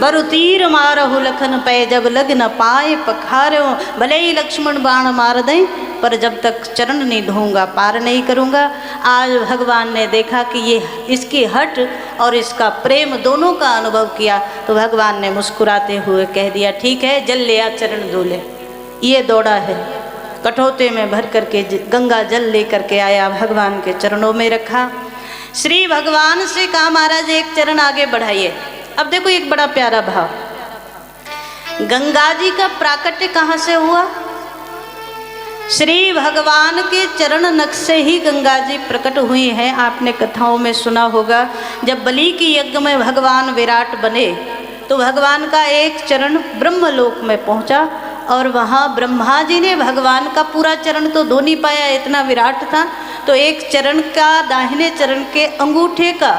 करु तीर मारहु लखन पै जब लग न पाए पखारो। भले ही लक्ष्मण बाण मार दें पर जब तक चरण नहीं धोऊंगा पार नहीं करूंगा। आज भगवान ने देखा कि ये इसकी हट और इसका प्रेम दोनों का अनुभव किया, तो भगवान ने मुस्कुराते हुए कह दिया ठीक है जल ले आ चरण धो ले। ये दौड़ा है कटोते में भर करके गंगा जल लेकर के आया, भगवान के चरणों में रखा। श्री भगवान से कहा महाराज एक चरण आगे बढ़ाइए। अब देखो एक बड़ा प्यारा भाव, गंगा जी का प्राकट्य कहाँ से हुआ? श्री भगवान के चरण नक्श से ही गंगा जी प्रकट हुई हैं। आपने कथाओं में सुना होगा जब बलि की यज्ञ में भगवान विराट बने तो भगवान का एक चरण ब्रह्मलोक में पहुंचा और वहाँ ब्रह्मा जी ने भगवान का पूरा चरण तो धो नहीं पाया, इतना विराट था, तो एक चरण का दाहिने चरण के अंगूठे का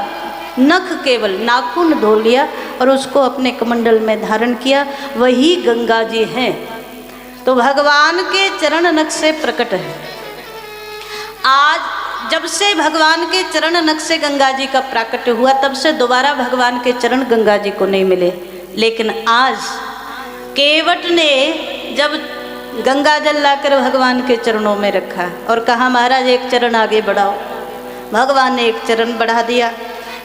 नख केवल नाखून धो लिया और उसको अपने कमंडल में धारण किया, वही गंगा जी हैं। तो भगवान के चरण नख से प्रकट है। आज जब से भगवान के चरण नख से गंगा जी का प्राकट्य हुआ तब से दोबारा भगवान के चरण गंगा जी को नहीं मिले, लेकिन आज केवट ने जब गंगा जल लाकर भगवान के चरणों में रखा और कहा महाराज एक चरण आगे बढ़ाओ, भगवान ने एक चरण बढ़ा दिया।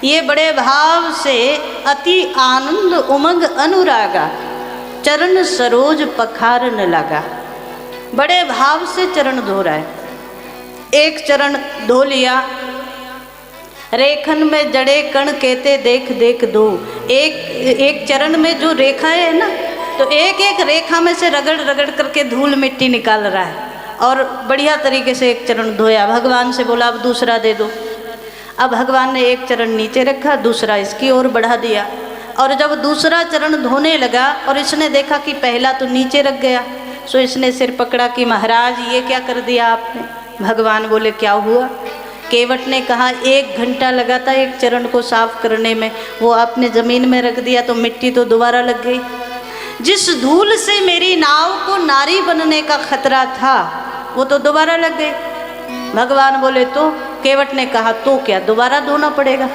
ये बड़े भाव से अति आनंद उमंग अनुरागा चरण सरोज पखारन लगा, बड़े भाव से चरण धो रहा है। एक चरण धो लिया, रेखन में जड़े कण कहते देख देख दो। एक चरण में जो रेखा है ना, तो एक एक रेखा में से रगड़ रगड़ करके धूल मिट्टी निकाल रहा है और बढ़िया तरीके से एक चरण धोया। भगवान से बोला अब दूसरा दे दो। अब भगवान ने एक चरण नीचे रखा, दूसरा इसकी ओर बढ़ा दिया और जब दूसरा चरण धोने लगा और इसने देखा कि पहला तो नीचे रख गया, सो इसने सिर पकड़ा कि महाराज ये क्या कर दिया आपने? भगवान बोले क्या हुआ? केवट ने कहा 1 घंटा लगा था एक चरण को साफ करने में, वो आपने ज़मीन में रख दिया तो मिट्टी तो दोबारा लग गई। जिस धूल से मेरी नाव को नारी बनने का खतरा था वो तो दोबारा लग गई। भगवान बोले तो? केवट ने कहा तो क्या दोबारा धोना पड़ेगा?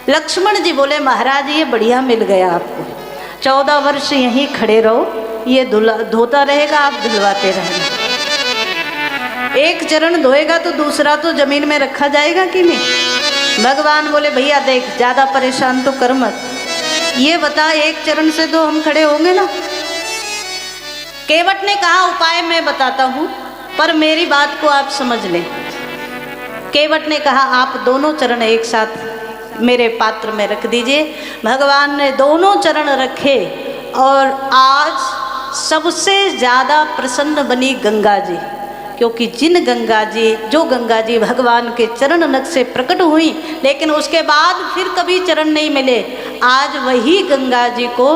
लक्ष्मण जी बोले महाराज ये बढ़िया मिल गया आपको, 14 वर्ष यहीं खड़े रहो, ये धोता रहेगा, आप धुलवाते रहना। एक चरण धोएगा तो दूसरा तो जमीन में रखा जाएगा कि नहीं? भगवान बोले भैया देख ज़्यादा परेशान तो कर मत, ये बता एक चरण से तो हम खड़े होंगे ना। केवट ने कहा उपाय मैं बताता हूँ पर मेरी बात को आप समझ लें। केवट ने कहा आप दोनों चरण एक साथ मेरे पात्र में रख दीजिए। भगवान ने दोनों चरण रखे और आज सबसे ज़्यादा प्रसन्न बनी गंगा जी, क्योंकि जो गंगा जी भगवान के चरण नख से प्रकट हुई लेकिन उसके बाद फिर कभी चरण नहीं मिले, आज वही गंगा जी को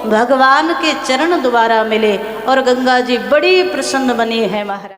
भगवान के चरण दोबारा मिले और गंगा जी बड़ी प्रसन्न बनी है महाराज।